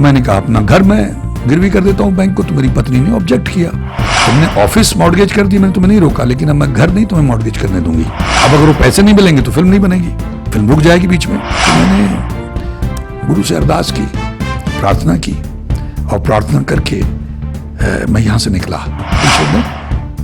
मैंने कहा अपना घर मैं गिरवी कर देता हूँ बैंक को। तो मेरी पत्नी ने ऑब्जेक्ट किया, तुमने ऑफिस मॉर्गेज कर दी, मैंने तुम्हें नहीं रोका, लेकिन अब मैं घर नहीं तुम्हें मॉर्गेज करने दूंगी। अब अगर वो पैसे नहीं मिलेंगे तो फिल्म नहीं बनेगी, फिल्म रुक जाएगी बीच में। तो मैंने गुरु से अरदास की, प्रार्थना की, और प्रार्थना करके मैं यहाँ से निकला। ईश्वर ने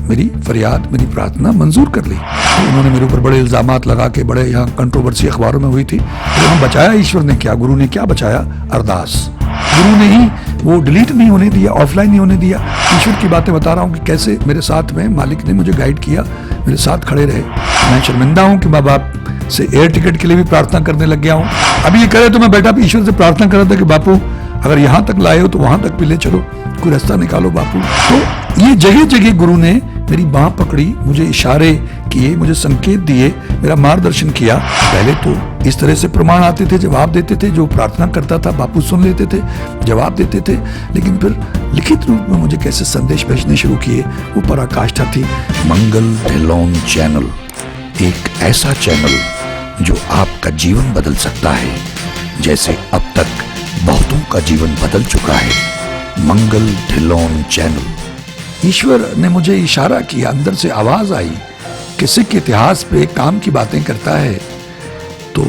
मेरी फरियाद, मेरी प्रार्थना मंजूर कर ली। तो उन्होंने मेरे ऊपर बड़े इल्जामात लगा के, बड़े यहाँ कंट्रोवर्सी अखबारों में हुई थी। तो हम बचाया ईश्वर ने क्या, गुरु ने क्या बचाया? अरदास। गुरु ने ही वो डिलीट नहीं होने दिया, ऑफलाइन नहीं होने दिया। ईश्वर की बातें बता रहा हूँ कि कैसे मेरे साथ में मालिक ने मुझे गाइड किया, मेरे साथ खड़े रहे। मैं शर्मिंदा हूँ कि माँ बाप से एयर टिकट के लिए भी प्रार्थना करने लग गया हूँ। अभी ये करे तो मैं बैठा ईश्वर से प्रार्थना कर रहा था कि बापू अगर यहाँ तक लाए हो तो वहां तक भी ले चलो, कोई रास्ता निकालो बापू। तो ये जगह जगह गुरु ने मेरी बाह पकड़ी, मुझे इशारे किए, मुझे संकेत दिए, मेरा मार्गदर्शन किया। पहले तो इस तरह से प्रमाण आते थे, जवाब देते थे, जो प्रार्थना करता था बापू सुन लेते थे, जवाब देते थे। लेकिन फिर लिखित रूप में मुझे कैसे संदेश भेजने शुरू किए, वो पराकाष्ठा थी। मंगल ढिल्लोन चैनल, एक ऐसा चैनल जो आपका जीवन बदल सकता है, जैसे अब तक बहुतों का जीवन बदल चुका है। मंगल ढिल्लोन चैनल। ईश्वर ने मुझे इशारा किया, अंदर से आवाज आई कि सिख इतिहास पे काम की बातें करता है तो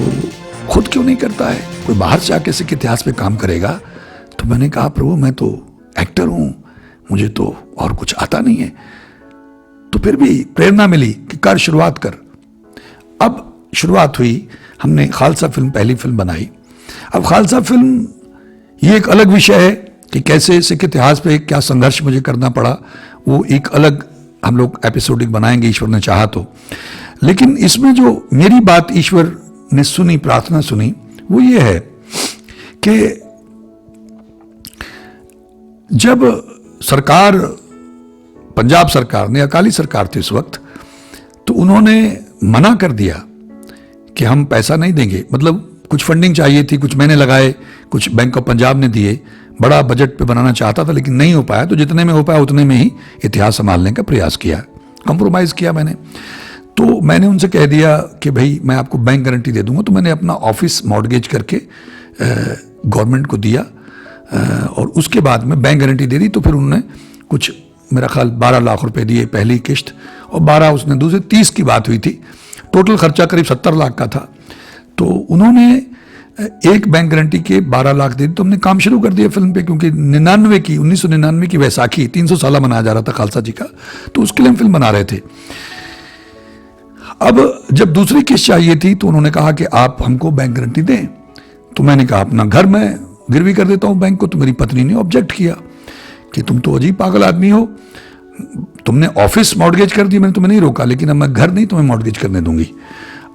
खुद क्यों नहीं करता है, कोई बाहर से आके सिख इतिहास पे काम करेगा। तो मैंने कहा प्रभु मैं तो एक्टर हूं, मुझे तो और कुछ आता नहीं है। तो फिर भी प्रेरणा मिली कि कर, शुरुआत कर। अब शुरुआत हुई, हमने खालसा फिल्म, पहली फिल्म बनाई। अब खालसा फिल्म ये एक अलग विषय है कि कैसे सिख इतिहास पे क्या संघर्ष मुझे करना पड़ा, वो एक अलग हम लोग एपिसोडिक बनाएंगे ईश्वर ने चाहा तो। लेकिन इसमें जो मेरी बात ईश्वर ने सुनी, प्रार्थना सुनी, वो ये है कि जब सरकार, पंजाब सरकार ने, अकाली सरकार थी उस वक्त, तो उन्होंने मना कर दिया कि हम पैसा नहीं देंगे। मतलब कुछ फंडिंग चाहिए थी, कुछ मैंने लगाए, कुछ बैंक ऑफ पंजाब ने दिए, बड़ा बजट पे बनाना चाहता था लेकिन नहीं हो पाया। तो जितने में हो पाया उतने में ही इतिहास संभालने का प्रयास किया, कंप्रोमाइज किया मैंने। तो मैंने उनसे कह दिया कि भाई मैं आपको बैंक गारंटी दे दूंगा। तो मैंने अपना ऑफिस मॉर्गेज करके गवर्नमेंट को दिया और उसके बाद में बैंक गारंटी दे दी। तो फिर उन्होंने कुछ मेरा ख्याल 12 लाख रुपए दिए पहली किश्त, और 12 उसने दूसरे, 30 की बात हुई थी। टोटल खर्चा करीब 70 लाख का था। तो उन्होंने एक बैंक गारंटी के 12 लाख दे दी। तो हमने काम शुरू कर दिया फिल्म पे, क्योंकि 1999 की वैसाखी 300 साल मनाया जा रहा था खालसा जी का, तो उसके लिए हम फिल्म बना रहे थे। अब जब दूसरी किस्त चाहिए थी तो उन्होंने कहा कि आप हमको बैंक गारंटी दें। तो मैंने कहा अपना घर मैं गिरवी कर देता हूं बैंक को। तो मेरी पत्नी ने ऑब्जेक्ट किया कि तुम तो अजीब पागल आदमी हो, तुमने ऑफिस मॉर्गेज कर दी, मैंने तुम्हें नहीं रोका, लेकिन अब मैं घर नहीं तुम्हें मॉर्गेज करने दूंगी।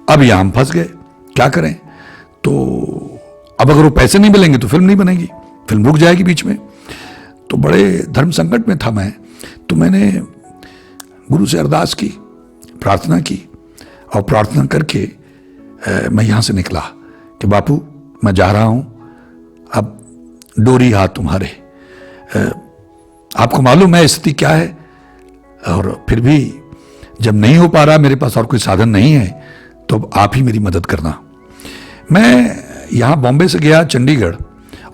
अब यहां हम फंस गए, क्या करें? तो अब अगर वो पैसे नहीं मिलेंगे तो फिल्म नहीं बनेगी, फिल्म रुक जाएगी बीच में। तो बड़े धर्म संकट में था मैं। तो मैंने गुरु से अरदास की, प्रार्थना की, और प्रार्थना करके मैं यहाँ से निकला कि बापू मैं जा रहा हूँ, अब डोरी हाथ तुम्हारे। आपको मालूम है स्थिति क्या है, और फिर भी जब नहीं हो पा रहा, मेरे पास और कोई साधन नहीं है, तो अब आप ही मेरी मदद करना। मैं यहाँ बॉम्बे से गया चंडीगढ़,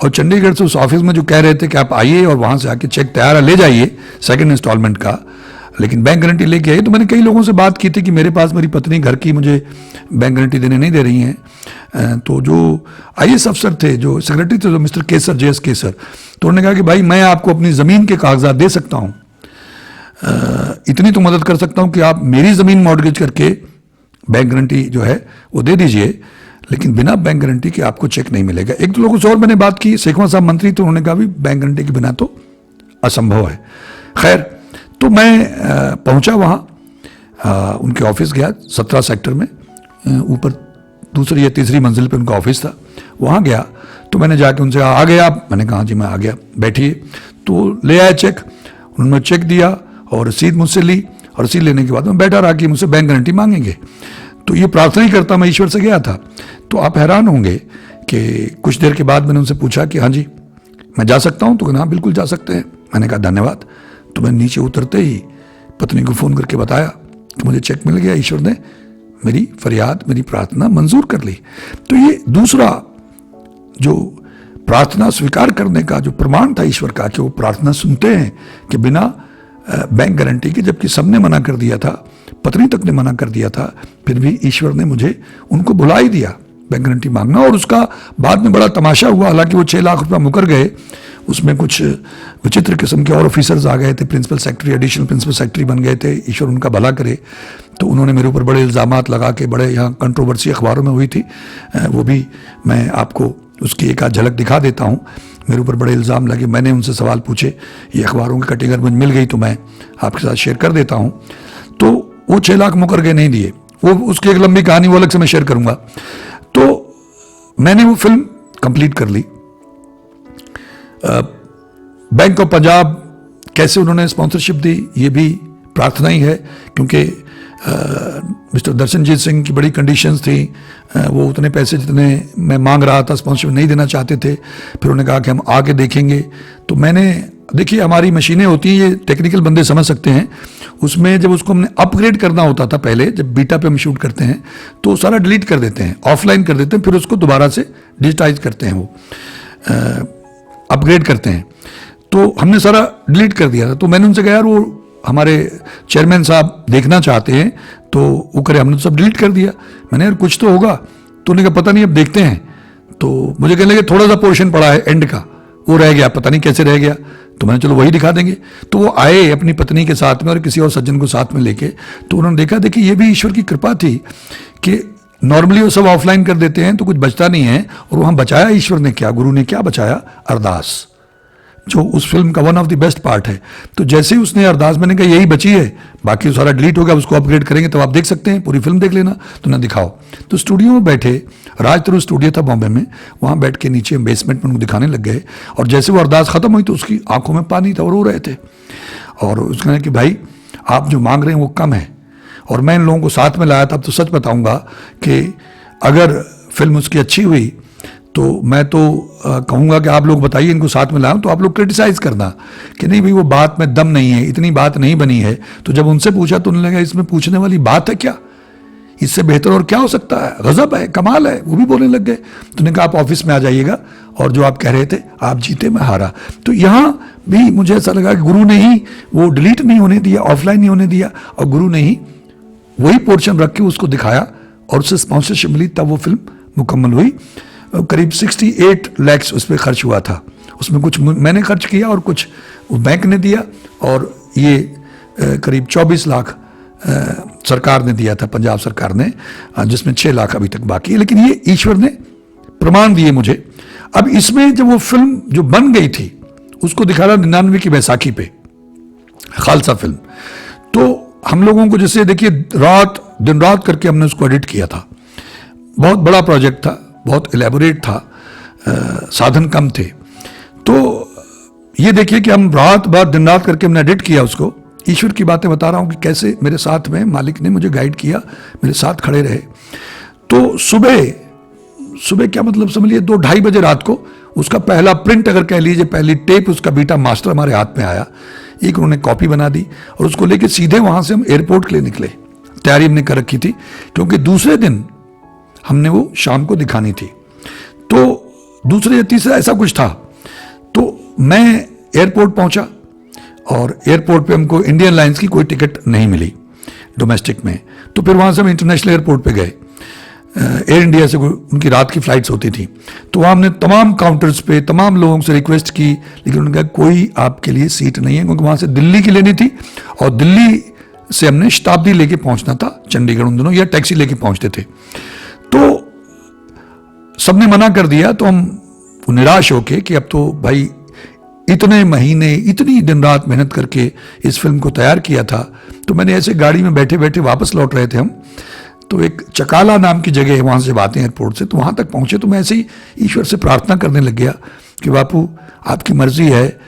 और चंडीगढ़ से उस ऑफिस में जो कह रहे थे कि आप आइए और वहाँ से आके चेक तैयार है ले जाइए सेकंड इंस्टॉलमेंट का, लेकिन बैंक गारंटी लेके आइए। तो मैंने कई लोगों से बात की थी कि मेरे पास मेरी पत्नी घर की मुझे बैंक गारंटी देने नहीं दे रही हैं। तो जो IAS अफसर थे, जो सेक्रेटरी थे, जो मिस्टर केसर, JS केसर, तो उन्होंने कहा कि भाई मैं आपको अपनी ज़मीन के कागजात दे सकता हूँ, इतनी तो मदद कर सकता हूँ कि आप मेरी ज़मीन मॉर्गेज करके बैंक गारंटी जो है वो दे दीजिए, लेकिन बिना बैंक गारंटी के आपको चेक नहीं मिलेगा। एक दो लोगों से और मैंने बात की, शेखवा साहब मंत्री, तो उन्होंने कहा भी बैंक गारंटी के बिना तो असंभव है। खैर, तो मैं पहुंचा वहाँ, उनके ऑफिस गया 17 सेक्टर में, ऊपर दूसरी या तीसरी मंजिल पे उनका ऑफिस था। वहाँ गया तो मैंने जाके उनसे आ गए आप? मैंने कहा जी मैं आ गया, बैठिए। तो ले आए चेक, उन्होंने चेक दिया और रसीद मुझसे ली, और रसीद लेने के बाद मैं बैठा रहा कि मुझसे बैंक गारंटी मांगेंगे। तो ये प्रार्थना ही करता मैं ईश्वर से गया था। तो आप हैरान होंगे कि कुछ देर के बाद मैंने उनसे पूछा कि हाँ जी मैं जा सकता हूँ? तो कहना हाँ बिल्कुल जा सकते हैं। मैंने कहा धन्यवाद। तो मैं नीचे उतरते ही पत्नी को फ़ोन करके बताया कि मुझे चेक मिल गया, ईश्वर ने मेरी फरियाद, मेरी प्रार्थना मंजूर कर ली। तो ये दूसरा जो प्रार्थना स्वीकार करने का जो प्रमाण था ईश्वर का, कि वो प्रार्थना सुनते हैं कि बिना बैंक गारंटी के, जबकि सबने मना कर दिया था, पत्नी तक ने मना कर दिया था, फिर भी ईश्वर ने मुझे उनको बुला ही दिया बैंक गारंटी मांगना। और उसका बाद में बड़ा तमाशा हुआ, हालांकि वो 6 लाख रुपया मुकर गए, उसमें कुछ विचित्र किस्म के और ऑफिसर्स आ गए थे, principal secretary, additional principal secretary बन गए थे, ईश्वर उनका भला करे। तो उन्होंने मेरे ऊपर बड़े इल्ज़ामात लगा के, बड़े यहाँ कंट्रोवर्सी अखबारों में हुई थी, वो भी मैं आपको उसकी एक आध झलक दिखा देता हूँ। मेरे ऊपर बड़े इल्ज़ाम लगे, मैंने उनसे सवाल पूछे, ये अखबारों की कटिंग अगर मुझे मिल गई तो मैं आपके साथ शेयर कर देता हूँ। तो वो 6 लाख मुकर के नहीं दिए, वो उसकी एक लंबी कहानी वो अलग से मैं शेयर करूँगा। तो मैंने वो फिल्म कंप्लीट कर ली। बैंक ऑफ पंजाब कैसे उन्होंने स्पॉन्सरशिप दी, ये भी प्रार्थना ही है, क्योंकि मिस्टर दर्शनजीत सिंह की बड़ी कंडीशंस थी, वो उतने पैसे जितने मैं मांग रहा था स्पॉन्सरशिप नहीं देना चाहते थे। फिर उन्होंने कहा कि हम आके देखेंगे। तो मैंने, देखिए हमारी मशीनें होती हैं, ये टेक्निकल बंदे समझ सकते हैं, उसमें जब उसको हमने अपग्रेड करना होता था, पहले जब बीटा पे हम शूट करते हैं तो सारा डिलीट कर देते हैं, ऑफलाइन कर देते हैं, फिर उसको दोबारा से डिजिटाइज करते हैं, वो अपग्रेड करते हैं। तो हमने सारा डिलीट कर दिया था। तो मैंने उनसे कहा यार, वो हमारे चेयरमैन साहब देखना चाहते हैं, तो वो करे, हमने तो सब डिलीट कर दिया। मैंने यार कुछ तो होगा, तो उन्होंने कहा पता नहीं, अब देखते हैं। तो मुझे कहने लगे थोड़ा सा पोर्शन पड़ा है एंड का, वो रह गया, पता नहीं कैसे रह गया। तो मैंने चलो वही दिखा देंगे। तो वो आए अपनी पत्नी के साथ में और किसी और सज्जन को साथ में लेके, तो उन्होंने देखा, देखिए ये भी ईश्वर की कृपा थी कि नॉर्मली वो सब ऑफलाइन कर देते हैं तो कुछ बचता नहीं है, और वहाँ बचाया ईश्वर ने क्या, गुरु ने क्या बचाया, अरदास, जो उस फिल्म का one of the best part है। तो जैसे ही उसने अरदास, मैंने कहा यही बची है, बाकी सारा डिलीट हो गया, उसको अपग्रेड करेंगे तब आप देख सकते हैं, पूरी फिल्म देख लेना। तो ना दिखाओ। तो स्टूडियो में बैठे, राज तरू स्टूडियो था बॉम्बे में, वहाँ बैठ के नीचे बेसमेंट में उनको दिखाने लग गए। और जैसे वो अरदास खत्म हुई तो उसकी आंखों में पानी था और रो रहे थे। और उसने कहा कि भाई आप जो मांग रहे हैं वो कम है, और मैं इन लोगों को साथ में लाया था। अब तो सच बताऊंगा कि अगर फिल्म उसकी अच्छी हुई तो मैं तो कहूँगा कि आप लोग बताइए, इनको साथ में लाऊं, तो आप लोग क्रिटिसाइज करना कि नहीं भाई वो बात में दम नहीं है, इतनी बात नहीं बनी है। तो जब उनसे पूछा तो उन्होंने लगा इसमें पूछने वाली बात है क्या, इससे बेहतर और क्या हो सकता है, गजब है, कमाल है। वो भी बोलने लग गए। तो उन्होंने कहा आप ऑफिस में आ जाइएगा, और जो आप कह रहे थे, आप जीते मैं हारा। तो यहाँ भी मुझे ऐसा लगा कि गुरु ने ही वो डिलीट नहीं होने दिया, ऑफलाइन नहीं होने दिया, और गुरु ने ही वही पोर्शन रख के उसको दिखाया, और उससे स्पॉन्सरशिप मिली, तब वो फिल्म मुकम्मल हुई। करीब 68 लाख उस पर खर्च हुआ था। उसमें कुछ मैंने खर्च किया और कुछ बैंक ने दिया, और ये करीब 24 लाख सरकार ने दिया था, पंजाब सरकार ने, जिसमें 6 लाख अभी तक बाकी है। लेकिन ये ईश्वर ने प्रमाण दिए मुझे। अब इसमें जब वो फिल्म जो बन गई थी उसको दिखाना 99 की बैसाखी पे, खालसा फिल्म, तो हम लोगों को जैसे देखिए दिन रात करके हमने उसको एडिट किया था। बहुत बड़ा प्रोजेक्ट था, बहुत एलेबोरेट था, साधन कम थे। तो ये देखिए कि हम रात भर दिन रात करके हमने एडिट किया उसको। ईश्वर की बातें बता रहा हूँ कि कैसे मेरे साथ में मालिक ने मुझे गाइड किया, मेरे साथ खड़े रहे। तो सुबह क्या मतलब समझ लीजिए 2-2:30 बजे रात को उसका पहला प्रिंट, अगर कह लीजिए पहली टेप, उसका बीटा मास्टर हमारे हाथ में आया। एक उन्होंने कॉपी बना दी, और उसको लेके सीधे वहाँ से हम एयरपोर्ट के लिए निकले। तैयारी हमने कर रखी थी, क्योंकि दूसरे दिन हमने वो शाम को दिखानी थी। तो दूसरे या तीसरा ऐसा कुछ था। तो मैं एयरपोर्ट पहुंचा, और एयरपोर्ट पे हमको इंडियन लाइंस की कोई टिकट नहीं मिली डोमेस्टिक में। तो फिर वहाँ से हम इंटरनेशनल एयरपोर्ट पे गए। एयर इंडिया से उनकी रात की फ्लाइट्स होती थी। तो वहाँ हमने तमाम काउंटर्स पे तमाम लोगों से रिक्वेस्ट की, लेकिन उन्होंने कहा कोई आपके लिए सीट नहीं है, क्योंकि वहाँ से दिल्ली की लेनी थी, और दिल्ली से हमने शताब्दी लेके पहुँचना था चंडीगढ़ उन दिनों, या टैक्सी लेके पहुँचते थे। तो सबने मना कर दिया। तो हम निराश होके कि अब तो भाई इतने महीने, इतनी दिन रात मेहनत करके इस फिल्म को तैयार किया था। तो मैंने ऐसे गाड़ी में बैठे बैठे वापस लौट रहे थे हम, तो एक चकाला नाम की जगह है, वहाँ से बातें एयरपोर्ट से, तो वहाँ तक पहुँचे। तो मैं ऐसे ही ईश्वर से प्रार्थना करने लग गया कि बापू आपकी मर्जी है,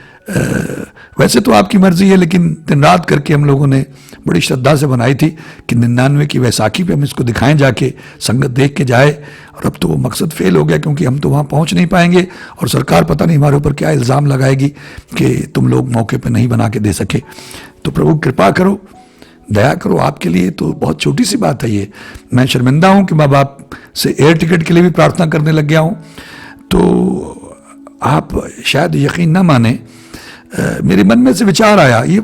वैसे तो आपकी मर्जी है, लेकिन दिन रात करके हम लोगों ने बड़ी श्रद्धा से बनाई थी कि 99 की वैसाखी पे हम इसको दिखाएं जाके, संगत देख के जाए। और अब तो वो मकसद फेल हो गया, क्योंकि हम तो वहाँ पहुँच नहीं पाएंगे, और सरकार पता नहीं हमारे ऊपर क्या इल्ज़ाम लगाएगी कि तुम लोग मौके पे नहीं बना के दे सके। तो प्रभु कृपा करो, दया करो, आपके लिए तो बहुत छोटी सी बात है ये। मैं शर्मिंदा हूँ कि माँ बाप से एयर टिकट के लिए भी प्रार्थना करने लग गया हूँ। तो आप शायद यकीन ना माने, मेरे मन में से विचार आया, ये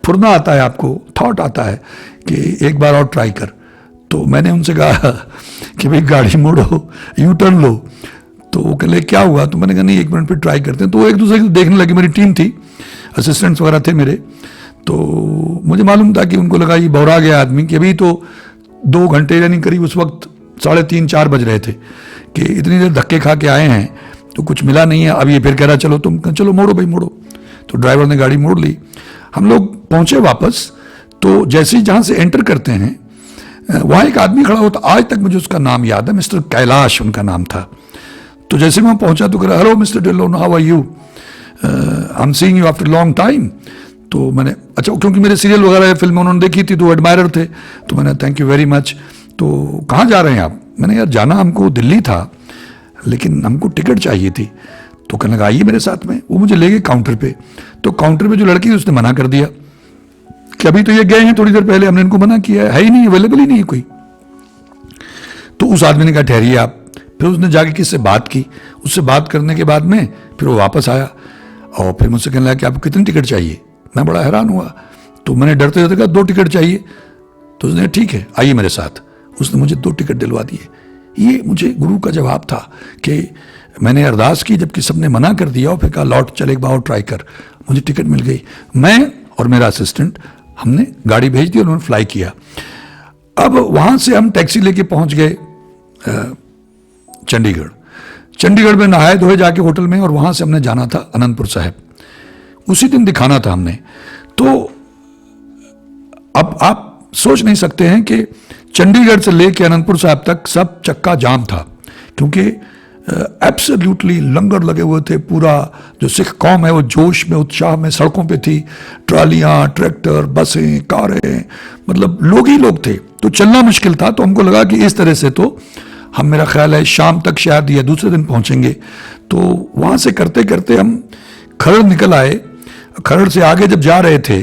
फुरना आता है आपको, थॉट आता है कि एक बार और ट्राई कर। तो मैंने उनसे कहा कि भाई गाड़ी मोड़ो, यू टर्न लो। तो वो कहले क्या हुआ? तो मैंने कहा नहीं 1 मिनट फिर ट्राई करते हैं। तो वो एक दूसरे को देखने लगे, मेरी टीम थी, असिस्टेंट्स वगैरह थे मेरे। तो मुझे मालूम था कि उनको लगा ये बौरा गया आदमी, कि अभी तो 2 घंटे यानी करीब उस वक्त 3:30-4 बज रहे थे कि इतनी देर धक्के खा के आए हैं तो कुछ मिला नहीं है। अब ये फिर कह रहा चलो तुम, चलो मोड़ो भाई मोड़ो। तो ड्राइवर ने गाड़ी मोड़ ली। हम लोग पहुंचे वापस। तो जैसे ही जहाँ से एंटर करते हैं वहाँ एक आदमी खड़ा होता, आज तक मुझे उसका नाम याद है, मिस्टर कैलाश उनका नाम था। तो जैसे मैं पहुंचा तो कह रहा hello mister Dhillon, how are you, I am seeing you after long time. तो मैंने अच्छा, क्योंकि मेरे सीरियल वगैरह फिल्म उन्होंने देखी थी तो एडमायरर थे, तो मैंने थैंक यू वेरी मच। तो कहाँ जा रहे हैं आप? मैंने यार जाना हमको दिल्ली था लेकिन हमको टिकट चाहिए थी। तो कहने लगा आइए मेरे साथ में। वो मुझे ले गए काउंटर पे। तो काउंटर पे जो लड़की थी उसने मना कर दिया कि अभी तो ये गए हैं थोड़ी देर पहले, हमने इनको मना किया है ही नहीं, अवेलेबल ही नहीं है कोई। तो उस आदमी ने कहा ठहरिए आप। फिर उसने जाके किससे बात की, उससे बात करने के बाद में फिर वो वापस आया और फिर मुझसे कहने लगा कि आपको कितनी टिकट चाहिए। मैं बड़ा हैरान हुआ। तो मैंने डरते डरते कहा 2 टिकट चाहिए। तो उसने ठीक है आइए मेरे साथ। उसने मुझे 2 टिकट दिलवा दिए। ये मुझे गुरु का जवाब था कि मैंने अरदास की जबकि सबने मना कर दिया और फिर कहा लौट चल एक बार और ट्राई कर। मुझे टिकट मिल गई। मैं और मेरा असिस्टेंट हमने गाड़ी भेज दी और उन्होंने फ्लाई किया। अब वहाँ से हम टैक्सी लेके पहुँच गए चंडीगढ़। चंडीगढ़ में नहाए धोए जाके होटल में, और वहाँ से हमने जाना था अनंतपुर साहिब। उसी दिन दिखाना था हमने। तो अब आप सोच नहीं सकते हैं कि चंडीगढ़ से लेके अनंतपुर साहिब तक सब चक्का जाम था, क्योंकि एब्सोल्युटली लंगर लगे हुए थे। पूरा जो सिख कौम है वो जोश में उत्साह में सड़कों पे थी, ट्रालियां, ट्रैक्टर, बसें, कारें, मतलब लोग ही लोग थे। तो चलना मुश्किल था। तो हमको लगा कि इस तरह से तो हम, मेरा ख्याल है शाम तक शायद या दूसरे दिन पहुंचेंगे। तो वहाँ से करते करते हम खरड़ निकल आए। खरड़ से आगे जब जा रहे थे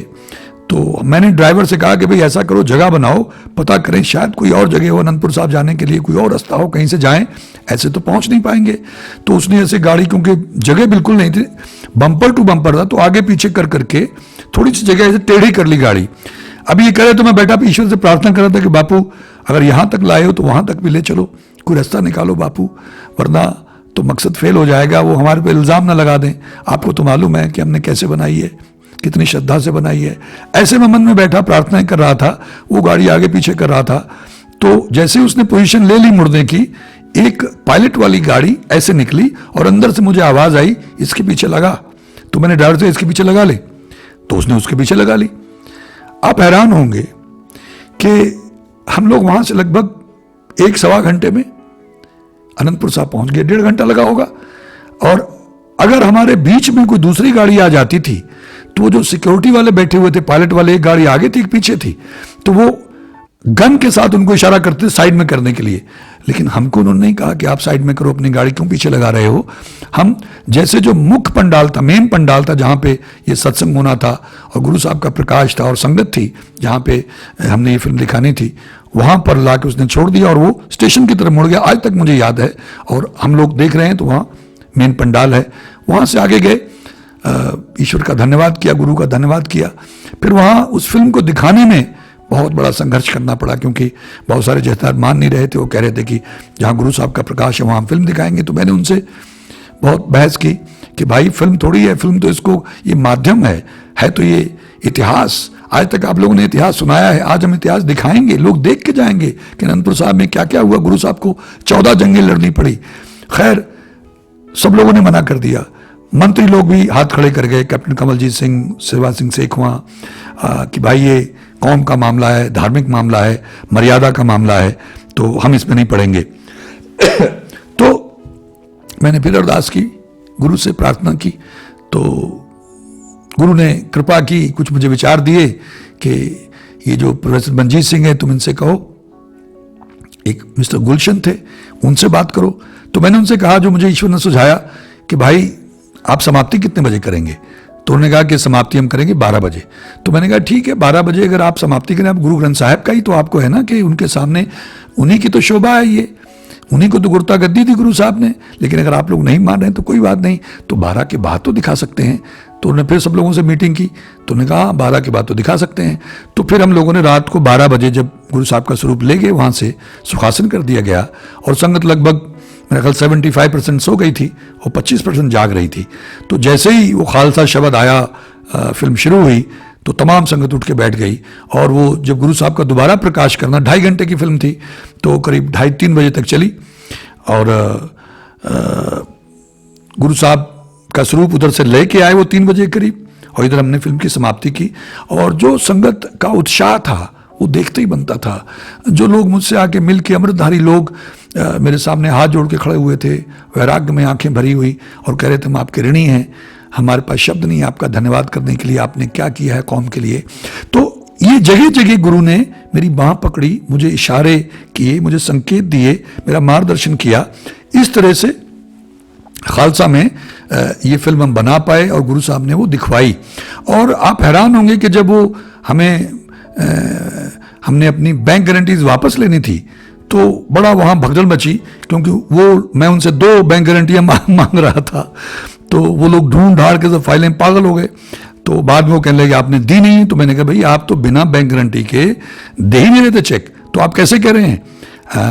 तो मैंने ड्राइवर से कहा कि भाई ऐसा करो जगह बनाओ, पता करें शायद कोई और जगह हो अनंतपुर साहब जाने के लिए, कोई और रास्ता हो, कहीं से जाएं, ऐसे तो पहुंच नहीं पाएंगे। तो उसने ऐसे गाड़ी, क्योंकि जगह बिल्कुल नहीं थी, बम्पर टू बम्पर था, तो आगे पीछे कर करके थोड़ी सी जगह ऐसे टेढ़ी कर ली गाड़ी। अब ये करे तो मैं बैठा ईश्वर से प्रार्थना कर रहा था कि बापू अगर यहाँ तक लाए हो तो वहाँ तक भी ले चलो, कोई रास्ता निकालो बापू, वरना तो मकसद फेल हो जाएगा। वो हमारे पे इल्ज़ाम ना लगा दें। आपको तो मालूम है कि हमने कैसे बनाई है, कितनी श्रद्धा से बनाई है। ऐसे मैं मन में बैठा प्रार्थना कर रहा था, वो गाड़ी आगे पीछे कर रहा था। तो जैसे उसने पोजीशन ले ली मुड़ने की, एक पायलट वाली गाड़ी ऐसे निकली और अंदर से मुझे आवाज़ आई इसके पीछे लगा। तो मैंने ड्राइवर से इसके पीछे लगा ले, तो उसने उसके पीछे लगा ली। आप हैरान होंगे कि हम लोग वहाँ से लगभग 1-1.25 घंटे में अनंतपुर साहब पहुँच गए। 1.5 घंटा लगा होगा। और अगर हमारे बीच में कोई दूसरी गाड़ी आ जाती थी तो वो जो सिक्योरिटी वाले बैठे हुए थे, पायलट वाले, एक गाड़ी आगे थी एक पीछे थी, तो वो गन के साथ उनको इशारा करते थे साइड में करने के लिए। लेकिन हमको उन्होंने नहीं कहा कि आप साइड में करो, अपनी गाड़ी क्यों पीछे लगा रहे हो। हम जैसे जो मुख्य पंडाल था, मेन पंडाल था, जहाँ पे ये सत्संग होना था और गुरु साहब का प्रकाश था और संगत थी जहाँ पे हमने ये फिल्म दिखानी थी, वहाँ पर ला के उसने छोड़ दिया और वो स्टेशन की तरफ मुड़ गया। आज तक मुझे याद है। और हम लोग देख रहे हैं तो वहाँ मेन पंडाल है। वहाँ से आगे गए, ईश्वर का धन्यवाद किया, गुरु का धन्यवाद किया। फिर वहाँ उस फिल्म को दिखाने में बहुत बड़ा संघर्ष करना पड़ा, क्योंकि बहुत सारे जथेदार मान नहीं रहे थे। वो कह रहे थे कि जहाँ गुरु साहब का प्रकाश है वहाँ हम फिल्म दिखाएंगे। तो मैंने उनसे बहुत बहस की कि भाई फिल्म थोड़ी है, फिल्म तो इसको ये माध्यम है तो ये इतिहास। आज तक आप लोगों ने इतिहास सुनाया है, आज हम इतिहास दिखाएंगे, लोग देख के जाएंगे कि अनंतपुर साहब में क्या क्या हुआ। गुरु साहब को 14 जंगें लड़नी पड़ी। खैर सब लोगों ने मना कर दिया। मंत्री लोग भी हाथ खड़े कर गए, कैप्टन कमलजीत सिंह, शिवराज सिंह सेखवा, कि भाई ये कौम का मामला है, धार्मिक मामला है, मर्यादा का मामला है, तो हम इसमें नहीं पड़ेंगे। तो मैंने फिर अरदास की, गुरु से प्रार्थना की। तो गुरु ने कृपा की, कुछ मुझे विचार दिए कि ये जो प्रोफेसर मंजीत सिंह है तुम इनसे कहो, एक मिस्टर गुलशन थे उनसे बात करो। तो मैंने उनसे कहा, जो मुझे ईश्वर ने सुझाया, कि भाई आप समाप्ति कितने बजे करेंगे। तो उन्होंने कहा कि समाप्ति हम करेंगे 12 बजे। तो मैंने कहा ठीक है 12 बजे अगर आप समाप्ति करें, आप गुरु ग्रंथ साहिब का ही तो आपको है ना कि उनके सामने उन्हीं की तो शोभा है, ये उन्हीं को तो गुरता गद्दी थी गुरु साहब ने। लेकिन अगर आप लोग नहीं मान रहे हैं तो कोई बात नहीं, तो 12 के बाद तो दिखा सकते हैं। तो उन्होंने फिर सब लोगों से मीटिंग की, तो उन्होंने कहा 12 के बाद तो दिखा सकते हैं। तो फिर हम लोगों ने रात को 12 बजे जब गुरु साहब का स्वरूप ले गए वहाँ से सुखासन कर दिया गया, और संगत लगभग मेरा ख्याल 75% सो गई थी और 25% जाग रही थी। तो जैसे ही वो खालसा शब्द आया, फिल्म शुरू हुई, तो तमाम संगत उठ के बैठ गई। और वो जब गुरु साहब का दोबारा प्रकाश करना, 2.5 घंटे की फिल्म थी, तो करीब 2:30-3 बजे तक चली। और गुरु साहब का स्वरूप उधर से लेके आए वो 3 बजे करीब, और इधर हमने फिल्म की समाप्ति की। और जो संगत का उत्साह था वो देखते ही बनता था। जो लोग मुझसे आके मिल के, अमृतधारी लोग मेरे सामने हाथ जोड़ के खड़े हुए थे, वैराग्य में आंखें भरी हुई, और कह रहे थे हम आपके ऋणी हैं, हमारे पास शब्द नहीं है आपका धन्यवाद करने के लिए, आपने क्या किया है कौम के लिए। तो ये जगह जगह गुरु ने मेरी बाँह पकड़ी, मुझे इशारे किए, मुझे संकेत दिए, मेरा मार्गदर्शन किया। इस तरह से खालसा में ये फिल्म हम बना पाए और गुरु साहब ने वो दिखवाई। और आप हैरान होंगे कि जब वो हमने अपनी बैंक गारंटीज वापस लेनी थी तो बड़ा वहाँ भगदड़ मची, क्योंकि वो मैं उनसे 2 बैंक गारंटियाँ मांग रहा था। तो वो लोग ढूंढ ढाड़ के सब फाइलें पागल हो गए। तो बाद में वो कहने लगे आपने दी नहीं। तो मैंने कहा भाई आप तो बिना बैंक गारंटी के दे ही नहीं रहे थे चेक, तो आप कैसे कह रहे हैं।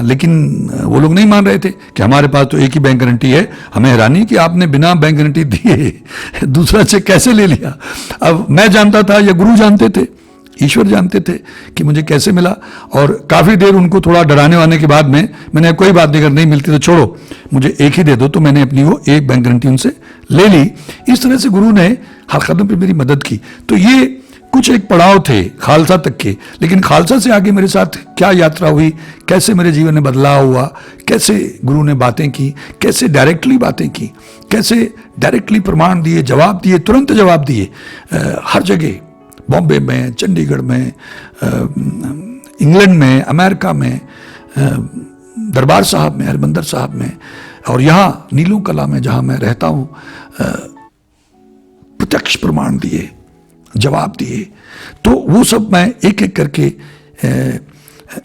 लेकिन वो लोग नहीं मान रहे थे कि हमारे पास तो एक ही बैंक गारंटी है। हमें हैरानी कि आपने बिना बैंक गारंटी दिए दूसरा चेक कैसे ले लिया। अब मैं जानता था या गुरु जानते थे, ईश्वर जानते थे कि मुझे कैसे मिला। और काफ़ी देर उनको थोड़ा डराने वाने के बाद में मैंने कोई बात नहीं, अगर नहीं मिलती तो छोड़ो, मुझे एक ही दे दो। तो मैंने अपनी वो एक बैंक गारंटी उनसे ले ली। इस तरह से गुरु ने हर कदम पे मेरी मदद की। तो ये कुछ एक पड़ाव थे खालसा तक के। लेकिन खालसा से आगे मेरे साथ क्या यात्रा हुई, कैसे मेरे जीवन में बदलाव हुआ, कैसे गुरु ने बातें की, कैसे डायरेक्टली बातें की, कैसे डायरेक्टली प्रमाण दिए, जवाब दिए, तुरंत जवाब दिए। हर जगह, बॉम्बे में, चंडीगढ़ में, इंग्लैंड में, अमेरिका में, दरबार साहब में, हरमंदर साहब में, और यहाँ नीलों कला में जहाँ मैं रहता हूँ, प्रत्यक्ष प्रमाण दिए, जवाब दिए। तो वो सब मैं एक एक करके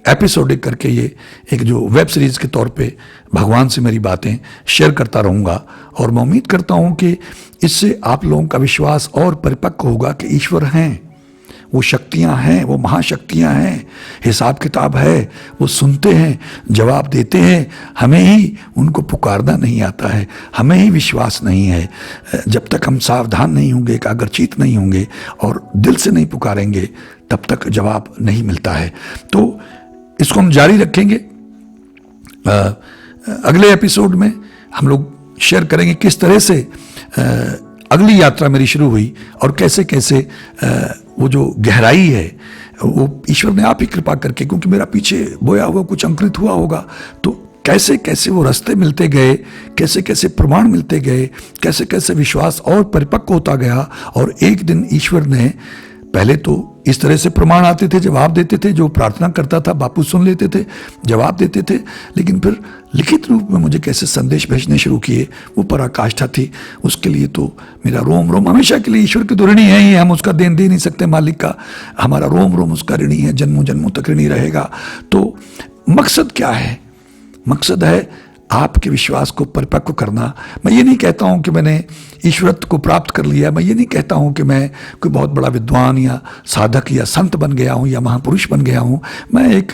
एपिसोडिक करके ये एक जो वेब सीरीज़ के तौर पे भगवान से मेरी बातें शेयर करता रहूँगा। और मैं उम्मीद करता हूँ कि इससे आप लोगों का विश्वास और परिपक्व होगा कि ईश्वर हैं, वो शक्तियाँ हैं, वो महाशक्तियाँ हैं, हिसाब किताब है, वो सुनते हैं, जवाब देते हैं। हमें ही उनको पुकारना नहीं आता है, हमें ही विश्वास नहीं है। जब तक हम सावधान नहीं होंगे, एकाग्रचित नहीं होंगे और दिल से नहीं पुकारेंगे, तब तक जवाब नहीं मिलता है। तो इसको हम जारी रखेंगे। अगले एपिसोड में हम लोग शेयर करेंगे किस तरह से अगली यात्रा मेरी शुरू हुई और कैसे कैसे वो जो गहराई है वो ईश्वर ने आप ही कृपा करके, क्योंकि मेरा पीछे बोया हुआ कुछ अंकुरित हुआ होगा, तो कैसे कैसे वो रास्ते मिलते गए, कैसे कैसे प्रमाण मिलते गए, कैसे कैसे विश्वास और परिपक्व होता गया। और एक दिन ईश्वर ने पहले तो इस तरह से प्रमाण आते थे, जवाब देते थे, जो प्रार्थना करता था बापू सुन लेते थे, जवाब देते थे। लेकिन फिर लिखित रूप में मुझे कैसे संदेश भेजने शुरू किए, वो पराकाष्ठा थी। उसके लिए तो मेरा रोम रोम हमेशा के लिए ईश्वर की तो ऋणी है ही, हम उसका देन दे नहीं सकते मालिक का, हमारा रोम रोम उसका ऋणी है, जन्मों जन्मों तक ऋणी रहेगा। तो मकसद क्या है? मकसद है आपके विश्वास को परिपक्व करना। मैं ये नहीं कहता हूँ कि मैंने ईश्वरत्व को प्राप्त कर लिया, मैं ये नहीं कहता हूँ कि मैं कोई बहुत बड़ा विद्वान या साधक या संत बन गया हूँ या महापुरुष बन गया हूँ। मैं एक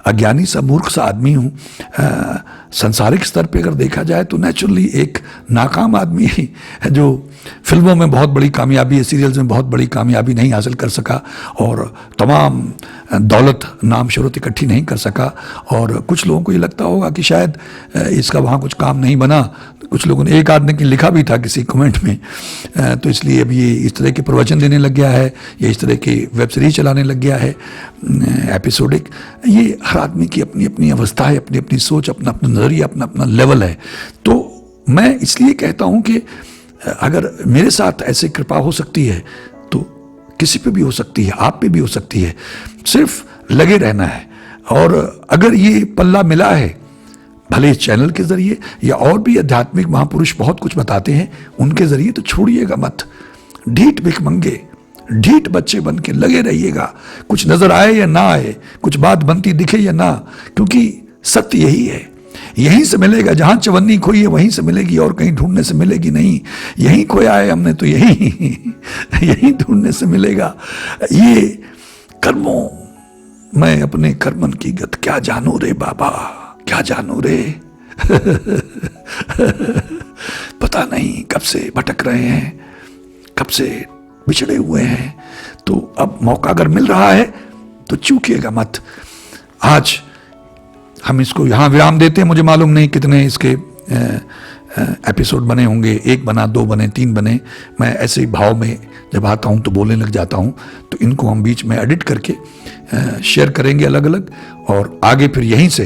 अज्ञानी सा मूर्ख सा आदमी हूँ। संसारिक स्तर पे अगर देखा जाए तो नेचुरली एक नाकाम आदमी है जो फिल्मों में बहुत बड़ी कामयाबी, सीरियल्स में बहुत बड़ी कामयाबी नहीं हासिल कर सका और तमाम दौलत नाम शोहरत इकट्ठी नहीं कर सका। और कुछ लोगों को ये लगता होगा कि शायद इसका वहाँ कुछ काम नहीं बना। कुछ लोगों ने, एक आदमी ने लिखा भी था किसी कमेंट में, तो इसलिए अब ये इस तरह के प्रवचन देने लग गया है या इस तरह की वेब सीरीज चलाने लग गया है एपिसोडिक। ये हर आदमी की अपनी अपनी अवस्था है, अपनी अपनी सोच, अपना अपना नज़रिया, अपना अपना लेवल है। तो मैं इसलिए कहता हूँ कि अगर मेरे साथ ऐसी कृपा हो सकती है तो किसी पे भी हो सकती है, आप पे भी हो सकती है। सिर्फ लगे रहना है। और अगर ये पल्ला मिला है, भले इस चैनल के जरिए या और भी आध्यात्मिक महापुरुष बहुत कुछ बताते हैं, उनके जरिए, तो छोड़िएगा मत। ढीठ भिखमंगे, ढीठ बच्चे बन के लगे रहिएगा, कुछ नजर आए या ना आए, कुछ बात बनती दिखे या ना, क्योंकि सत्य यही है यहीं से मिलेगा, जहां चवन्नी खोई है वहीं से मिलेगी, और कहीं ढूंढने से मिलेगी नहीं। यहीं खोया है हमने तो यहीं ढूंढने से मिलेगा। ये कर्मों, मैं अपने कर्मन की गत क्या जानू रे बाबा, क्या जानू रे। पता नहीं कब से भटक रहे हैं, कब से बिछड़े हुए हैं। तो अब मौका अगर मिल रहा है तो चूकिएगा मत। आज हम इसको यहां विराम देते हैं। मुझे मालूम नहीं कितने इसके एपिसोड बने होंगे, 1 बना, 2 बने, 3 बने। मैं ऐसे ही भाव में जब आता हूं तो बोलने लग जाता हूं, तो इनको हम बीच में एडिट करके शेयर करेंगे अलग अलग। और आगे फिर यहीं से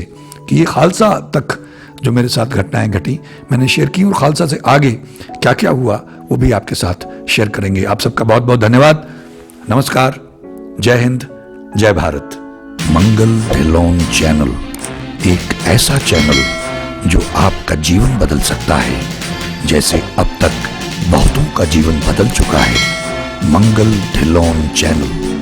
कि ये खालसा तक जो मेरे साथ घटनाएं घटी मैंने शेयर की, और खालसा से आगे क्या क्या हुआ वो भी आपके साथ शेयर करेंगे। आप सबका बहुत बहुत धन्यवाद। नमस्कार, जय हिंद, जय भारत। मंगल ढिल्लोन चैनल एक ऐसा चैनल जो आपका जीवन बदल सकता है, जैसे अब तक बहुतों का जीवन बदल चुका है। मंगल ढिल्लोन चैनल।